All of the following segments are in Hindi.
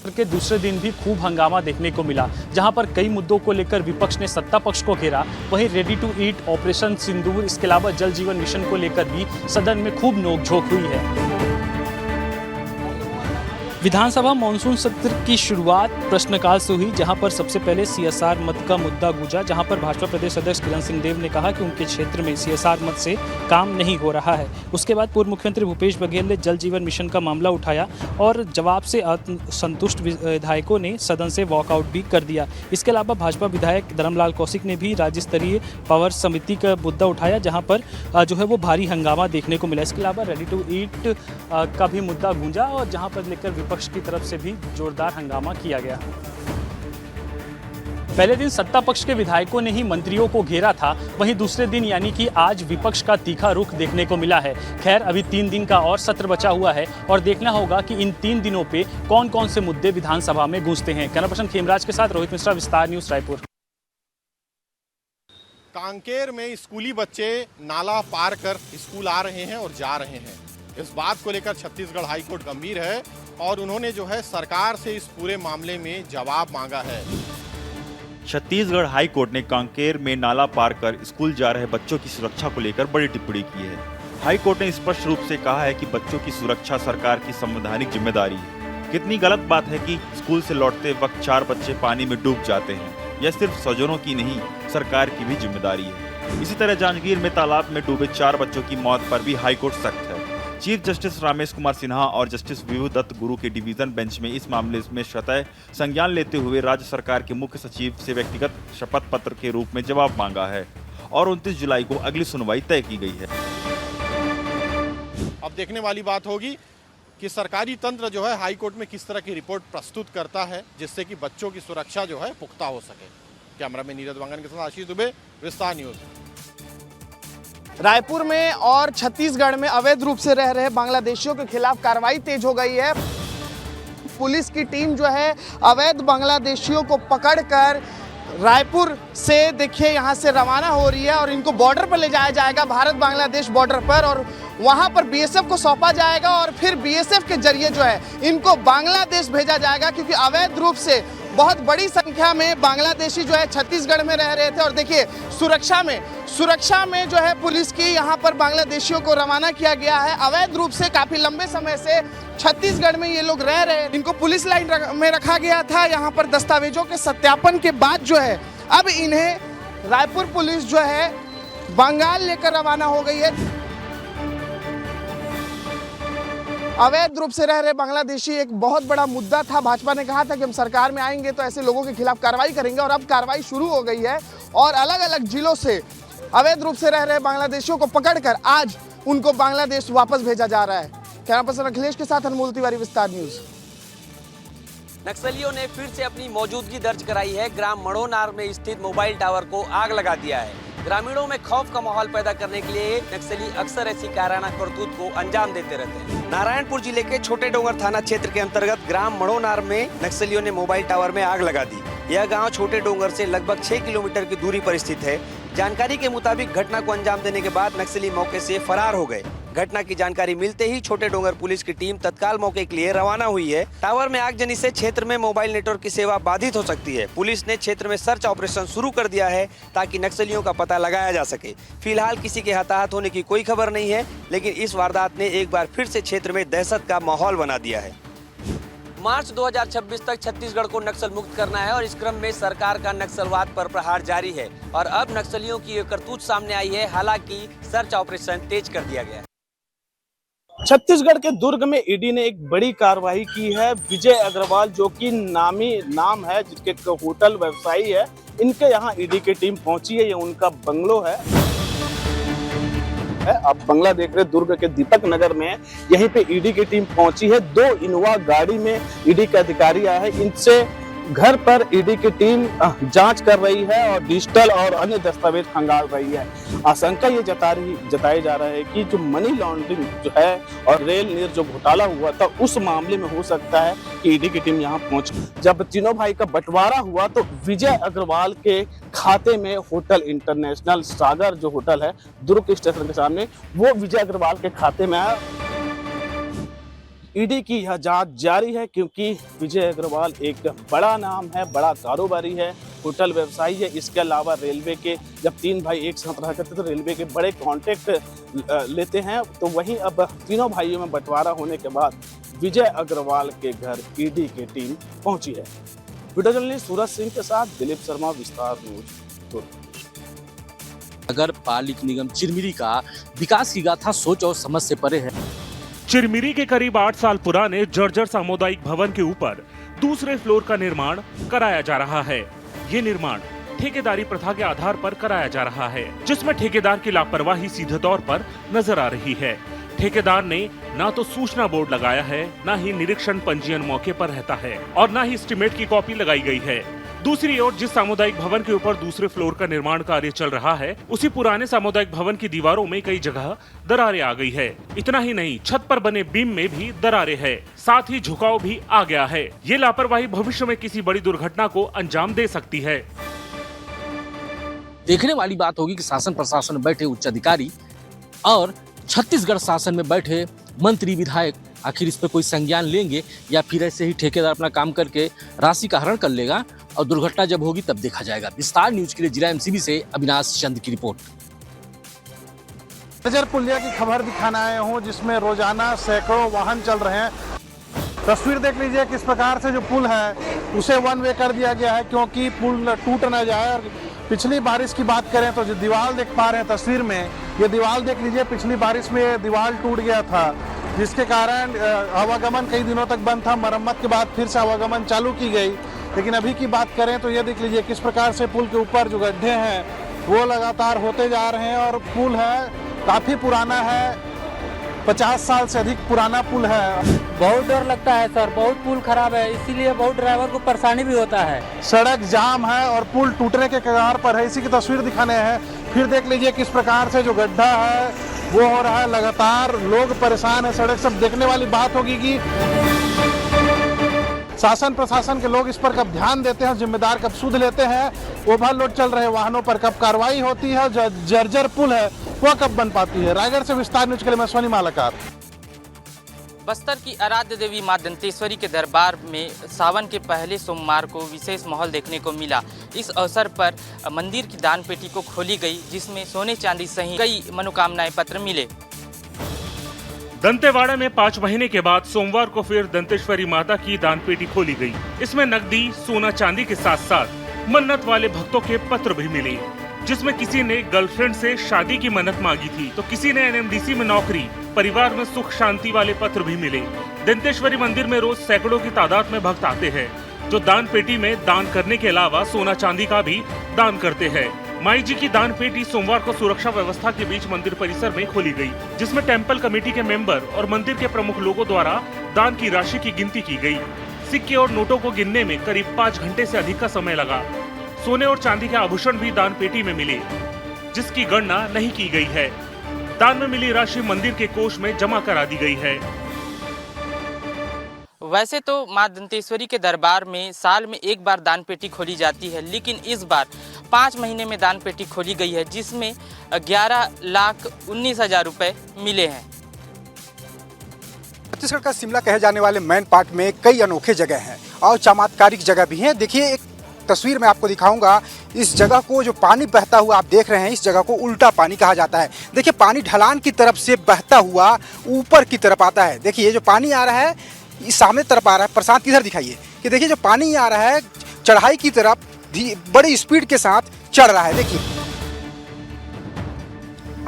सत्र के दूसरे दिन भी खूब हंगामा देखने को मिला, जहां पर कई मुद्दों को लेकर विपक्ष ने सत्ता पक्ष को घेरा। वहीं रेडी टू ईट, ऑपरेशन सिंदूर, इसके अलावा जल जीवन मिशन को लेकर भी सदन में खूब नोकझोंक हुई है। विधानसभा मानसून सत्र की शुरुआत प्रश्नकाल से हुई, जहां पर सबसे पहले सीएसआर मद का मुद्दा गूंजा, जहां पर भाजपा प्रदेश अध्यक्ष किरण सिंह देव ने कहा कि उनके क्षेत्र में सीएसआर मद से काम नहीं हो रहा है। उसके बाद पूर्व मुख्यमंत्री भूपेश बघेल ने जल जीवन मिशन का मामला उठाया और जवाब से असंतुष्ट विधायकों ने सदन से वॉकआउट भी कर दिया। इसके अलावा भाजपा विधायक धर्मलाल कौशिक ने भी राज्य स्तरीय पावर समिति का मुद्दा उठाया, जहाँ पर जो है वो भारी हंगामा देखने को मिला। इसके अलावा रेडी टू ईट का भी मुद्दा गूंजा और जहाँ पर लेकर विपक्ष की तरफ से भी जोरदार हंगामा किया गया। पहले दिन सत्ता पक्ष के विधायकों ने ही मंत्रियों को घेरा था, वहीं दूसरे दिन यानी कि आज विपक्ष का तीखा रुख देखने को मिला है। खैर, अभी 3 दिन का और सत्र बचा हुआ है और देखना होगा कि इन 3 दिनों पे कौन कौन से मुद्दे विधानसभा में गूंजते हैं। कैमरा पर्सन खेमराज के साथ रोहित मिश्रा, विस्तार न्यूज, रायपुर। कांकेर में स्कूली बच्चे नाला पार कर स्कूल आ रहे हैं और जा रहे हैं। इस बात को लेकर छत्तीसगढ़ हाईकोर्ट गंभीर है और उन्होंने जो है सरकार से इस पूरे मामले में जवाब मांगा है। छत्तीसगढ़ हाईकोर्ट ने कांकेर में नाला पार कर स्कूल जा रहे बच्चों की सुरक्षा को लेकर बड़ी टिप्पणी की है। हाईकोर्ट ने स्पष्ट रूप से कहा है कि बच्चों की सुरक्षा सरकार की संवैधानिक जिम्मेदारी है। कितनी गलत बात है कि स्कूल से लौटते वक्त 4 बच्चे पानी में डूब जाते हैं। यह सिर्फ स्वजनों की नहीं, सरकार की भी जिम्मेदारी है। इसी तरह जांजगीर में तालाब में डूबे 4 बच्चों की मौत पर भी हाईकोर्ट सख्त है। चीफ जस्टिस रामेश कुमार सिन्हा और जस्टिस विभु दत्त गुरु के डिवीजन बेंच में इस मामले में स्वतः संज्ञान लेते हुए राज्य सरकार के मुख्य सचिव से व्यक्तिगत शपथ पत्र के रूप में जवाब मांगा है और 29 जुलाई को अगली सुनवाई तय की गई है। अब देखने वाली बात होगी कि सरकारी तंत्र जो है हाईकोर्ट में किस तरह की रिपोर्ट प्रस्तुत करता है, जिससे कि बच्चों की सुरक्षा जो है पुख्ता हो सके। कैमरामैन नीरज वांगन के साथ आशीष दुबे, विस्तार न्यूज। रायपुर में और छत्तीसगढ़ में अवैध रूप से रह रहे बांग्लादेशियों के खिलाफ कार्रवाई तेज हो गई है। पुलिस की टीम जो है अवैध बांग्लादेशियों को पकड़कर रायपुर से देखिए यहाँ से रवाना हो रही है और इनको बॉर्डर पर ले जाया जाएगा, भारत बांग्लादेश बॉर्डर पर, और वहाँ पर बीएसएफ को सौंपा जाएगा और फिर बीएसएफ के जरिए जो है इनको बांग्लादेश भेजा जाएगा, क्योंकि अवैध रूप से बहुत बड़ी संख्या में बांग्लादेशी जो है छत्तीसगढ़ में रह रहे थे। और देखिए सुरक्षा में जो है पुलिस की यहाँ पर बांग्लादेशियों को रवाना किया गया है। अवैध रूप से काफी लंबे समय से छत्तीसगढ़ में ये लोग रह रहे हैं। इनको पुलिस लाइन में रखा गया था। यहाँ पर दस्तावेजों के सत्यापन के बाद जो है अब इन्हें रायपुर पुलिस जो है बंगाल लेकर रवाना हो गई है। अवैध रूप से रह रहे बांग्लादेशी एक बहुत बड़ा मुद्दा था। भाजपा ने कहा था कि हम सरकार में आएंगे तो ऐसे लोगों के खिलाफ कार्रवाई करेंगे, और अब कार्रवाई शुरू हो गई है और अलग अलग जिलों से अवैध रूप से रह रहे बांग्लादेशियों को पकड़कर आज उनको बांग्लादेश वापस भेजा जा रहा है। कैमरा पर्सन अखिलेश के साथ अनमोल तिवारी, विस्तार न्यूज। नक्सलियों ने फिर से अपनी मौजूदगी दर्ज कराई है। ग्राम मड़ोनार में स्थित मोबाइल टावर को आग लगा दिया है। ग्रामीणों में खौफ का माहौल पैदा करने के लिए नक्सली अक्सर ऐसी कायराना करतूत को अंजाम देते रहते हैं। नारायणपुर जिले के छोटे डोंगर थाना क्षेत्र के अंतर्गत ग्राम मड़ोनार में नक्सलियों ने मोबाइल टावर में आग लगा दी। यह गांव छोटे डोंगर से लगभग 6 किलोमीटर की दूरी पर स्थित है। जानकारी के मुताबिक घटना को अंजाम देने के बाद नक्सली मौके से फरार हो गए। घटना की जानकारी मिलते ही छोटे डोंगर पुलिस की टीम तत्काल मौके के लिए रवाना हुई है। टावर में आगजनी से क्षेत्र में मोबाइल नेटवर्क की सेवा बाधित हो सकती है। पुलिस ने क्षेत्र में सर्च ऑपरेशन शुरू कर दिया है ताकि नक्सलियों का पता लगाया जा सके। फिलहाल किसी के हताहत होने की कोई खबर नहीं है, लेकिन इस वारदात ने एक बार फिर से क्षेत्र में दहशत का माहौल बना दिया है। मार्च 2026 तक छत्तीसगढ़ को नक्सल मुक्त करना है और इस क्रम में सरकार का नक्सलवाद पर प्रहार जारी है और अब नक्सलियों की करतूत सामने आई है। हालांकि सर्च ऑपरेशन तेज कर दिया गया है। छत्तीसगढ़ के दुर्ग में ईडी ने एक बड़ी कार्रवाई की है। विजय अग्रवाल जो कि नाम है, जिसके होटल व्यवसायी है, इनके यहाँ ईडी की टीम पहुंची है। ये उनका बंगलो है। अब बंगला देख रहे दुर्ग के दीपक नगर में, यहीं पे ईडी की टीम पहुंची है। 2 इनोवा गाड़ी में ईडी के अधिकारी आए हैं। इनसे घर पर ईडी की टीम जांच कर रही है और डिजिटल और अन्य दस्तावेज खंगाल रही है। आशंका ये जताई जा रहा है कि जो मनी लॉन्ड्रिंग जो है और रेल नीर जो घोटाला हुआ था, उस मामले में हो सकता है कि ईडी की टीम यहाँ पहुंची। जब तीनों भाई का बंटवारा हुआ तो विजय अग्रवाल के खाते में होटल इंटरनेशनल सागर जो होटल है दुर्ग स्टेशन के सामने, वो विजय अग्रवाल के खाते में आया। ईडी की यह जांच जारी है, क्योंकि विजय अग्रवाल एक बड़ा नाम है, बड़ा कारोबारी है, होटल व्यवसायी है। इसके अलावा रेलवे के, जब 3 भाई एक साथ रहा करते तो रेलवे के बड़े कॉन्ट्रैक्ट लेते हैं। तो वहीं अब तीनों भाइयों में बंटवारा होने के बाद विजय अग्रवाल के घर ईडी की टीम पहुंची है। वीडियो जर्नलिस्ट सूरज सिंह के साथ दिलीप शर्मा, विस्तार न्यूज, दुर्ग। नगर पालिक निगम चिरमिरी का विकास की गाथा सोच और समझ से परे है। चिरमिरी के करीब 8 साल पुराने जर्जर सामुदायिक भवन के ऊपर दूसरे फ्लोर का निर्माण कराया जा रहा है। ये निर्माण ठेकेदारी प्रथा के आधार पर कराया जा रहा है, जिसमें ठेकेदार की लापरवाही सीधे तौर पर नजर आ रही है। ठेकेदार ने ना तो सूचना बोर्ड लगाया है, ना ही निरीक्षण पंजीयन मौके पर रहता है और ना ही एस्टीमेट की कॉपी लगाई गई है। दूसरी ओर जिस सामुदायिक भवन के ऊपर दूसरे फ्लोर का निर्माण कार्य चल रहा है, उसी पुराने सामुदायिक भवन की दीवारों में कई जगह दरारें आ गई है। इतना ही नहीं, छत पर बने बीम में भी दरारें हैं, साथ ही झुकाव भी आ गया है। ये लापरवाही भविष्य में किसी बड़ी दुर्घटना को अंजाम दे सकती है। देखने वाली बात होगी कि शासन प्रशासन में बैठे उच्च अधिकारी और छत्तीसगढ़ शासन में बैठे मंत्री विधायक आखिर इस पर कोई संज्ञान लेंगे या फिर ऐसे ही ठेकेदार अपना काम करके राशि का हरण कर लेगा और दुर्घटना जब होगी तब देखा जाएगा। विस्तार न्यूज के लिए जिला एमसीबी से अविनाश चंद की रिपोर्ट। जर्जर पुलिया की खबर दिखाना आए हूँ, जिसमें रोजाना सैकड़ों वाहन चल रहे हैं। तस्वीर देख लीजिए किस प्रकार से जो पुल है उसे वन वे कर दिया गया है, क्योंकि पुल टूट न जाए। और पिछली बारिश की बात करें तो जो दीवार देख पा रहे हैं तस्वीर में, ये दीवार देख लीजिए, पिछली बारिश में ये दीवार टूट गया था, जिसके कारण आवागमन कई दिनों तक बंद था। मरम्मत के बाद फिर से आवागमन चालू की गई। लेकिन अभी की बात करें तो ये देख लीजिए किस प्रकार से पुल के ऊपर जो गड्ढे हैं वो लगातार होते जा रहे हैं। और पुल है काफ़ी पुराना है, 50 साल से अधिक पुराना पुल है। बहुत डर लगता है सर, बहुत पुल खराब है, इसीलिए बहुत ड्राइवर को परेशानी भी होता है। सड़क जाम है और पुल टूटने के कगार पर है। इसी की तस्वीर दिखाने हैं। फिर देख लीजिए किस प्रकार से जो गड्ढा है वो हो रहा है, लगातार लोग परेशान है। सड़क सब देखने वाली बात होगी कि शासन प्रशासन के लोग इस पर कब ध्यान देते हैं, जिम्मेदार कब सुध लेते हैं, ओवरलोड चल रहे वाहनों पर कब कार्रवाई होती है, जर्जर पुल है वह कब बन पाती है। रायगढ़ से विस्तार न्यूज के लिए मैं सोनी मालाकार। बस्तर की आराध्य देवी मां दंतेश्वरी के दरबार में सावन के पहले सोमवार को विशेष माहौल देखने को मिला। इस अवसर पर मंदिर की दान पेटी को खोली गई, जिसमें सोने चांदी सहित कई मनोकामनाएं पत्र मिले। दंतेवाड़ा में 5 महीने के बाद सोमवार को फिर दंतेश्वरी माता की दान पेटी खोली गई। इसमें नकदी, सोना चांदी के साथ साथ मन्नत वाले भक्तों के पत्र भी मिले, जिसमें किसी ने गर्लफ्रेंड से शादी की मन्नत मांगी थी, तो किसी ने एनएमडीसी में नौकरी, परिवार में सुख शांति वाले पत्र भी मिले। दंतेश्वरी मंदिर में रोज सैकड़ों की तादाद में भक्त आते हैं, जो दान पेटी में दान करने के अलावा सोना चांदी का भी दान करते हैं। माई जी की दान पेटी सोमवार को सुरक्षा व्यवस्था के बीच मंदिर परिसर में खोली गई, जिसमें टेंपल कमेटी के मेंबर और मंदिर के प्रमुख लोगों द्वारा दान की राशि की गिनती की गई। सिक्के और नोटों को गिनने में करीब 5 घंटे से अधिक का समय लगा। सोने और चांदी के आभूषण भी दान पेटी में मिले, जिसकी गणना नहीं की गई है। दान में मिली राशि मंदिर के कोष में जमा करा दी गई है। वैसे तो मां दंतेश्वरी के दरबार में साल में एक बार दान पेटी खोली जाती है, लेकिन इस बार 5 महीने में दान पेटी खोली गई है, जिसमें 11,19,000 रुपए मिले हैं। छत्तीसगढ़ का शिमला कहे जाने वाले मैन पार्ट में कई अनोखे जगह हैं और चमत्कारिक जगह भी हैं। देखिए एक तस्वीर में आपको दिखाऊंगा। इस जगह को जो पानी बहता हुआ आप देख रहे हैं, इस जगह को उल्टा पानी कहा जाता है। देखिए पानी ढलान की तरफ से बहता हुआ ऊपर की तरफ आता है। देखिए ये जो पानी आ रहा है इस सामने तरफ आ रहा है। प्रशांत किधर दिखाइए कि देखिए जो पानी आ रहा है चढ़ाई की तरफ बड़ी स्पीड के साथ चढ़ रहा है। देखिए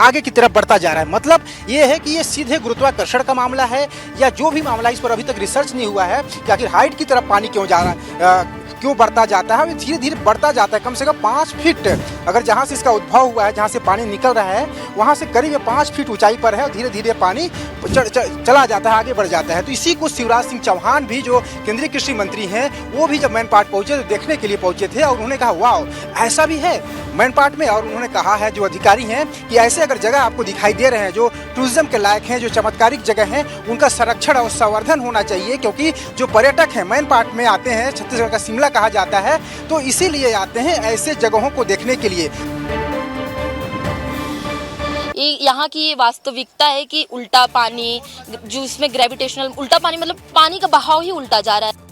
आगे की तरफ बढ़ता जा रहा है। मतलब ये है कि ये सीधे गुरुत्वाकर्षण का मामला है या जो भी मामला, इस पर अभी तक रिसर्च नहीं हुआ है कि आखिर हाइट की तरफ पानी क्यों जा रहा है, क्यों बढ़ता जाता है। धीरे धीरे बढ़ता जाता है, कम से कम 5 फीट अगर जहाँ से इसका उद्भव हुआ है, जहाँ से पानी निकल रहा है, वहाँ से करीब 5 फीट ऊंचाई पर है और धीरे धीरे पानी चला जाता है, आगे बढ़ जाता है। तो इसी को शिवराज सिंह चौहान भी जो केंद्रीय कृषि मंत्री हैं, वो भी जब मैन पार्ट पहुंचे तो देखने के लिए पहुंचे थे और उन्होंने कहा वाह ऐसा भी है मैन पार्ट में। और उन्होंने कहा है जो अधिकारी हैं कि ऐसे अगर जगह आपको दिखाई दे रहे हैं जो टूरिज्म के लायक हैं, जो चमत्कारिक जगह हैं, उनका संरक्षण और संवर्धन होना चाहिए, क्योंकि जो पर्यटक हैं मैन पार्ट में आते हैं, छत्तीसगढ़ का शिमला कहा जाता है, तो इसीलिए आते हैं ऐसे जगहों को देखने के लिए। यहाँ की ये वास्तविकता है कि उल्टा पानी, जो इसमें ग्रेविटेशनल उल्टा पानी मतलब पानी का बहाव ही उल्टा जा रहा है।